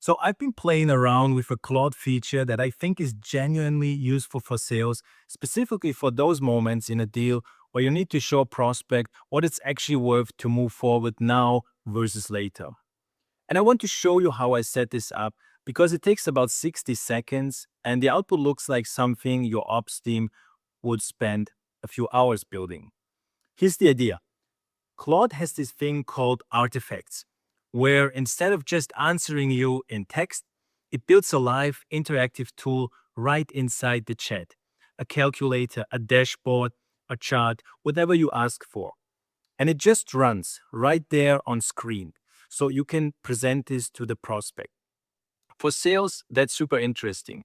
So I've been playing around with a Claude feature that I think is genuinely useful for sales, specifically for those moments in a deal where you need to show a prospect what it's actually worth to move forward now versus later. And I want to show you how I set this up because it takes about 60 seconds and the output looks like something your ops team would spend a few hours building. Here's the idea. Claude has this thing called artifacts, where instead of just answering you in text, it builds a live interactive tool right inside the chat. A calculator, a dashboard, a chart, whatever you ask for. And it just runs right there on screen. So you can present this to the prospect. For sales, that's super interesting.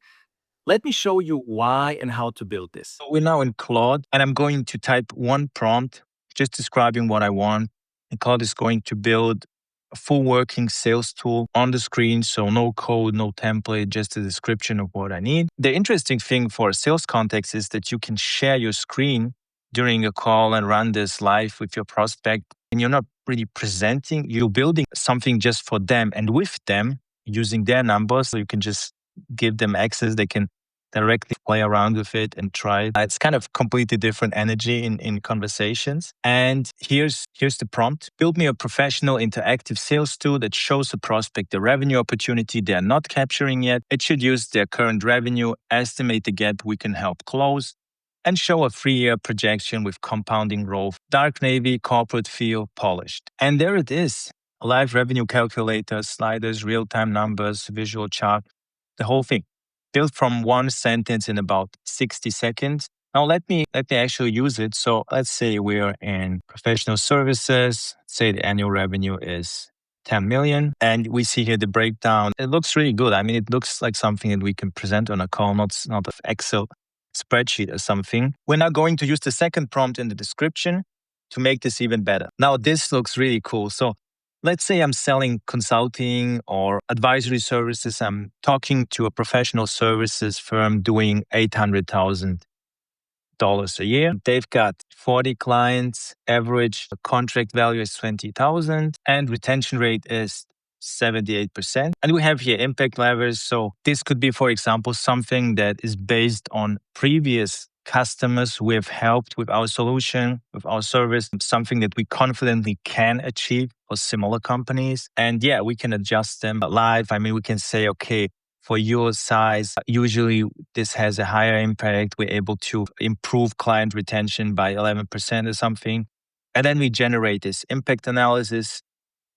Let me show you why and how to build this. So we're now in Claude, and I'm going to type one prompt, just describing what I want. And Claude is going to build a full working sales tool on the screen. So no code, no template, just a description of what I need. The interesting thing for a sales context is that you can share your screen during a call and run this live with your prospect. And you're not really presenting, you're building something just for them and with them using their numbers. So you can just give them access. They can directly play around with it and try it. It's kind of completely different energy in conversations. And here's the prompt. Build me a professional interactive sales tool that shows the prospect the revenue opportunity they're not capturing yet. It should use their current revenue, estimate the gap we can help close, and show a 3-year projection with compounding growth, dark navy, corporate feel, polished. And there it is. A live revenue calculator, sliders, real-time numbers, visual chart, the whole thing. Built from one sentence in about 60 seconds. Now let me actually use it. So let's say we're in professional services. Say the annual revenue is 10 million. And we see here the breakdown. It looks really good. I mean, it looks like something that we can present on a call, not an Excel spreadsheet or something. We're now going to use the second prompt in the description to make this even better. Now this looks really cool. So let's say I'm selling consulting or advisory services. I'm talking to a professional services firm doing $800,000 a year. They've got 40 clients, average contract value is 20,000 and retention rate is 78%. And we have here impact levers. So this could be, for example, something that is based on previous customers we have helped with our solution, with our service, something that we confidently can achieve for similar companies. And yeah, we can adjust them live. I mean, we can say, okay, for your size, usually this has a higher impact. We're able to improve client retention by 11% or something. And then we generate this impact analysis.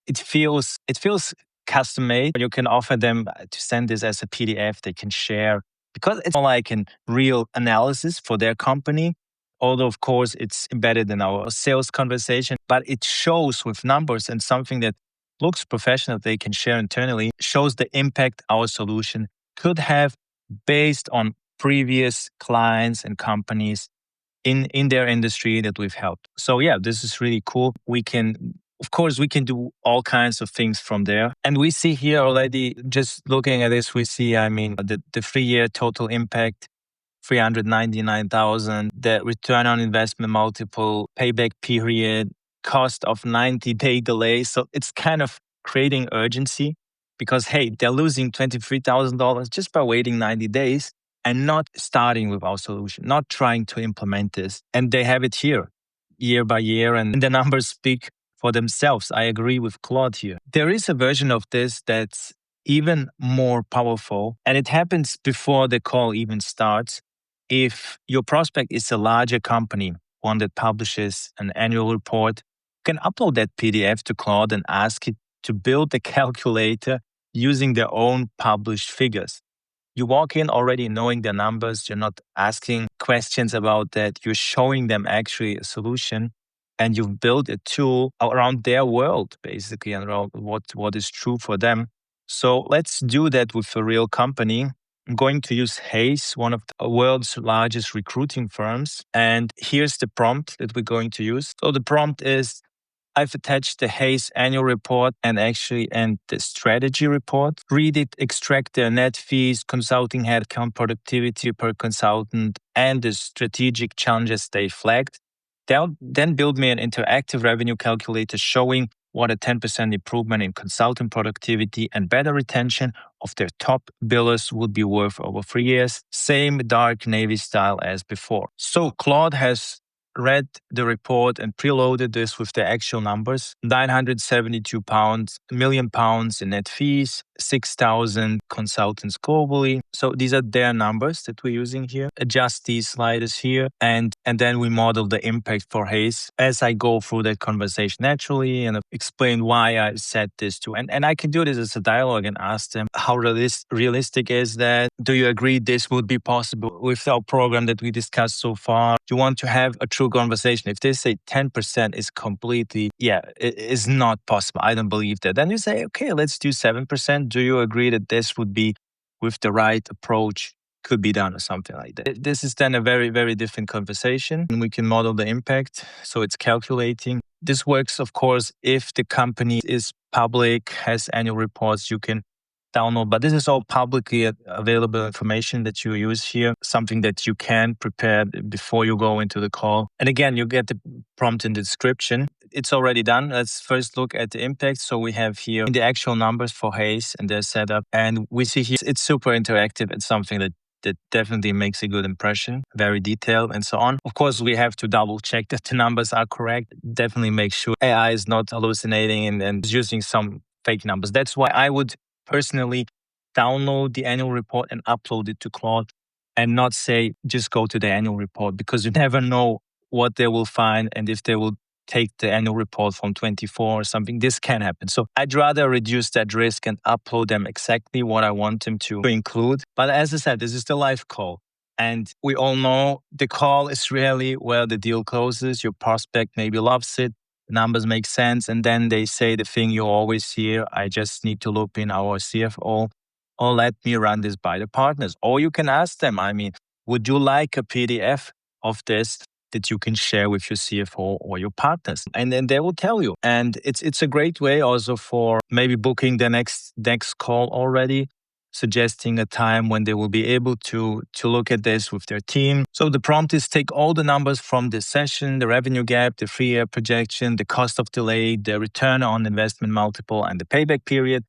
It feels custom made. You can offer them to send this as a PDF they can share because it's more like a real analysis for their company. Although, of course, it's embedded in our sales conversation, but it shows with numbers and something that looks professional they can share internally, shows the impact our solution could have based on previous clients and companies in their industry that we've helped. So yeah, this is really cool. Of course, we can do all kinds of things from there. And we see here already, just looking at this, we see, I mean, the 3-year total impact, 399,000, the return on investment multiple, payback period, cost of 90-day delay. So it's kind of creating urgency because, hey, they're losing $23,000 just by waiting 90 days and not starting with our solution, not trying to implement this. And they have it here year by year, and the numbers speak for themselves. I agree with Claude here. There is a version of this that's even more powerful, and it happens before the call even starts. If your prospect is a larger company, one that publishes an annual report, you can upload that PDF to Claude and ask it to build a calculator using their own published figures. You walk in already knowing their numbers. You're not asking questions about that. You're showing them actually a solution, and you've built a tool around their world, basically, and around what is true for them. So let's do that with a real company. I'm going to use Hayes, one of the world's largest recruiting firms. And here's the prompt that we're going to use. So the prompt is, I've attached the Hayes annual report and the strategy report. Read it, extract their net fees, consulting headcount, productivity per consultant, and the strategic challenges they flagged. Then build me an interactive revenue calculator showing what a 10% improvement in consultant productivity and better retention of their top billers would be worth over 3 years. Same dark navy style as before. So Claude has read the report and preloaded this with the actual numbers. £972 million in net fees, 6,000 consultants globally. So these are their numbers that we're using here. Adjust these sliders here and then we model the impact for Hayes as I go through that conversation naturally and explain why I set this to. And I can do this as a dialogue and ask them how realistic is that? Do you agree this would be possible with our program that we discussed so far? Do you want to have a true conversation? If they say 10% is completely, it is not possible. I don't believe that. Then you say, okay, let's do 7%. Do you agree that this would be with the right approach could be done or something like that? This is then a very, very different conversation and we can model the impact. So it's calculating. This works, of course, if the company is public, has annual reports, you can download, but this is all publicly available information that you use here, something that you can prepare before you go into the call. And again, you get the prompt in the description. It's already done. Let's first look at the impact. So we have here the actual numbers for Hayes and their setup. And we see here it's super interactive. It's something that definitely makes a good impression, very detailed and so on. Of course, we have to double check that the numbers are correct. Definitely make sure AI is not hallucinating and using some fake numbers. That's why I would personally download the annual report and upload it to Claude and not say, just go to the annual report, because you never know what they will find and if they will take the annual report from 24 or something. This can happen. So I'd rather reduce that risk and upload them exactly what I want them to include. But as I said, this is the live call. And we all know the call is really where the deal closes. Your prospect maybe loves it. Numbers make sense. And then they say the thing you always hear, I just need to loop in our CFO or let me run this by the partners. Or you can ask them, would you like a PDF of this that you can share with your CFO or your partners? And then they will tell you. And it's a great way also for maybe booking the next call already, suggesting a time when they will be able to look at this with their team. So the prompt is take all the numbers from this session, the revenue gap, the 3-year projection, the cost of delay, the return on investment multiple, and the payback period,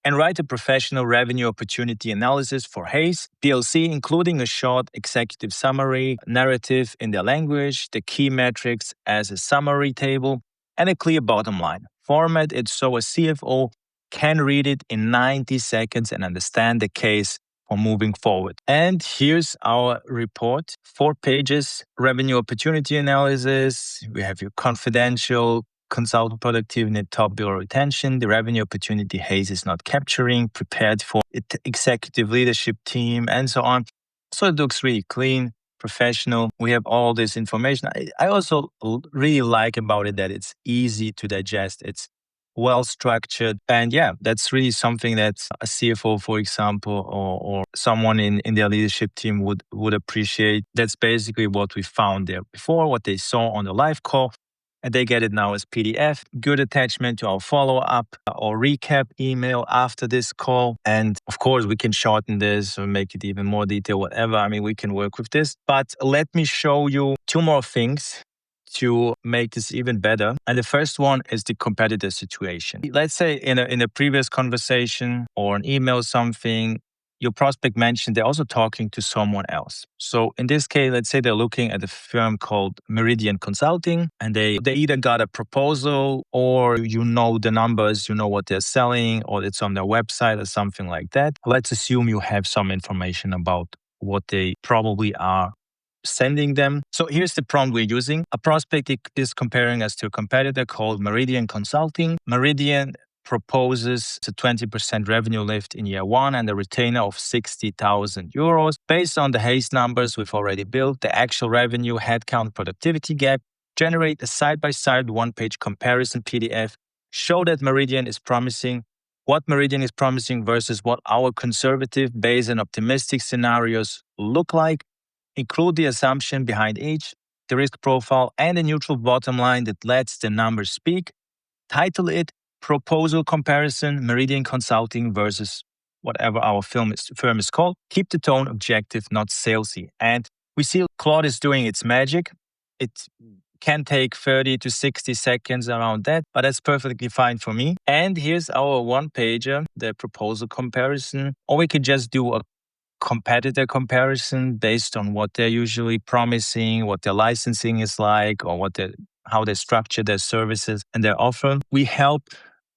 and write a professional revenue opportunity analysis for Hayes PLC, including a short executive summary, narrative in their language, the key metrics as a summary table, and a clear bottom line. Format it so a CFO can read it in 90 seconds and understand the case for moving forward. And here's our report. 4 pages, revenue opportunity analysis. We have your confidential consultant productivity and top biller retention, the revenue opportunity Hayes is not capturing, prepared for executive leadership team, and so on. So it looks really clean, professional. We have all this information. I also really like about it that it's easy to digest. It's well structured. And that's really something that a CFO, for example, or someone in their leadership team would appreciate. That's basically what we found there before, what they saw on the live call. And they get it now as PDF. Good attachment to our follow-up or recap email after this call. And of course, we can shorten this or make it even more detailed, whatever. We can work with this. But let me show you 2 more things to make this even better. And the first one is the competitor situation. Let's say in a previous conversation or an email something, your prospect mentioned they're also talking to someone else. So in this case, let's say they're looking at a firm called Meridian Consulting, and they either got a proposal or the numbers, what they're selling, or it's on their website or something like that. Let's assume you have some information about what they probably are sending them. So here's the prompt we're using. A prospect is comparing us to a competitor called Meridian Consulting. Meridian proposes a 20% revenue lift in year 1 and a retainer of 60,000 euros. Based on the Hayes numbers we've already built, the actual revenue, headcount, productivity gap, generate a side-by-side 1-page comparison PDF, show that Meridian is promising, what Meridian is promising versus what our conservative, base, and optimistic scenarios look like, include the assumption behind each, the risk profile, and a neutral bottom line that lets the numbers speak. Title it Proposal Comparison, Meridian Consulting versus whatever our firm is called. Keep the tone objective, not salesy. And we see Claude is doing its magic. It can take 30 to 60 seconds around that, but that's perfectly fine for me. And here's our one pager, the proposal comparison, or we could just do a competitor comparison based on what they're usually promising, what their licensing is like, or how they structure their services and their offer. We help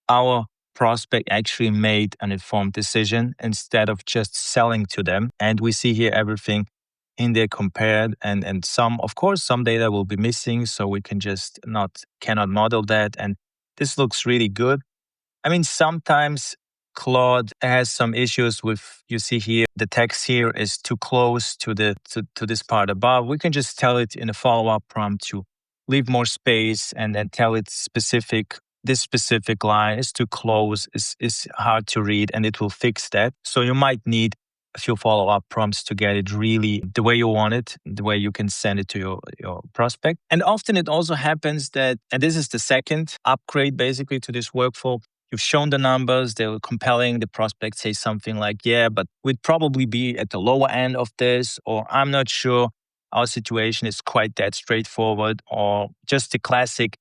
our prospect actually made an informed decision instead of just selling to them. And we see here everything in there compared, and some, of course, some data will be missing, so we cannot model that. And this looks really good. I mean, sometimes Claude has some issues with, you see here, the text here is too close to to this part above. We can just tell it in a follow-up prompt to leave more space and then tell it this specific line is too close, is hard to read, and it will fix that. So you might need a few follow-up prompts to get it really the way you want it, the way you can send it to your prospect. And often it also happens that, and this is the second upgrade basically to this workflow, you've shown the numbers, they were compelling. The prospect says something like, yeah, but we'd probably be at the lower end of this, or I'm not sure our situation is quite that straightforward, or just the classic,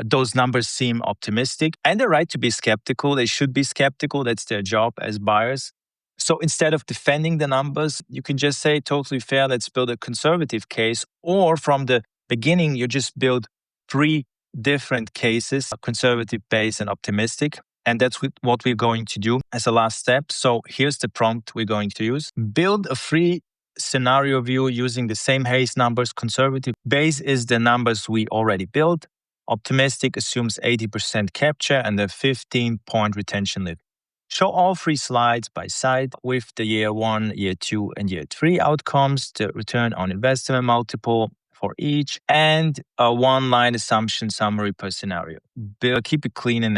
those numbers seem optimistic. And they're right to be skeptical. They should be skeptical. That's their job as buyers. So instead of defending the numbers, you can just say, totally fair, let's build a conservative case. Or from the beginning, you just build 3 different cases, conservative, base, and optimistic. And that's what we're going to do as a last step. So here's the prompt we're going to use. Build a free scenario view using the same Hayes numbers. Conservative base is the numbers we already built. Optimistic assumes 80% capture and a 15-point retention lift. Show all 3 slides by side with the year 1, year 2, and year 3 outcomes, the return on investment multiple for each, and a 1-line assumption summary per scenario. Keep it clean and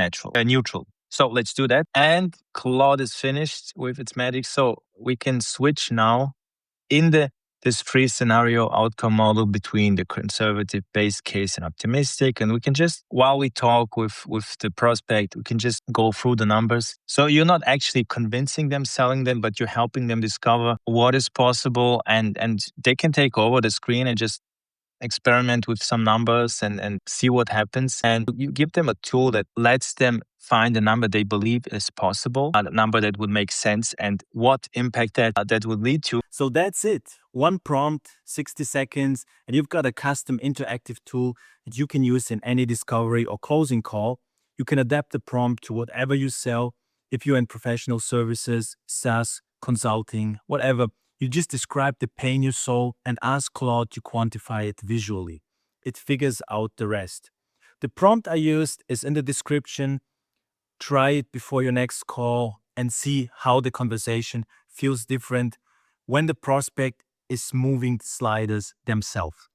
neutral. So let's do that. And Claude is finished with its magic. So we can switch now in this 3 scenario outcome model between the conservative base case and optimistic. And we can just, while we talk with the prospect, we can just go through the numbers. So you're not actually convincing them, selling them, but you're helping them discover what is possible. And they can take over the screen and just experiment with some numbers and see what happens. And you give them a tool that lets them find a number they believe is possible, a number that would make sense, and what impact that would lead to. So that's it. One prompt, 60 seconds, and you've got a custom interactive tool that you can use in any discovery or closing call. You can adapt the prompt to whatever you sell. If you're in professional services, SaaS, consulting, whatever, you just describe the pain you solve and ask Claude to quantify it visually. It figures out the rest. The prompt I used is in the description. Try it before your next call and see how the conversation feels different when the prospect is moving sliders themselves.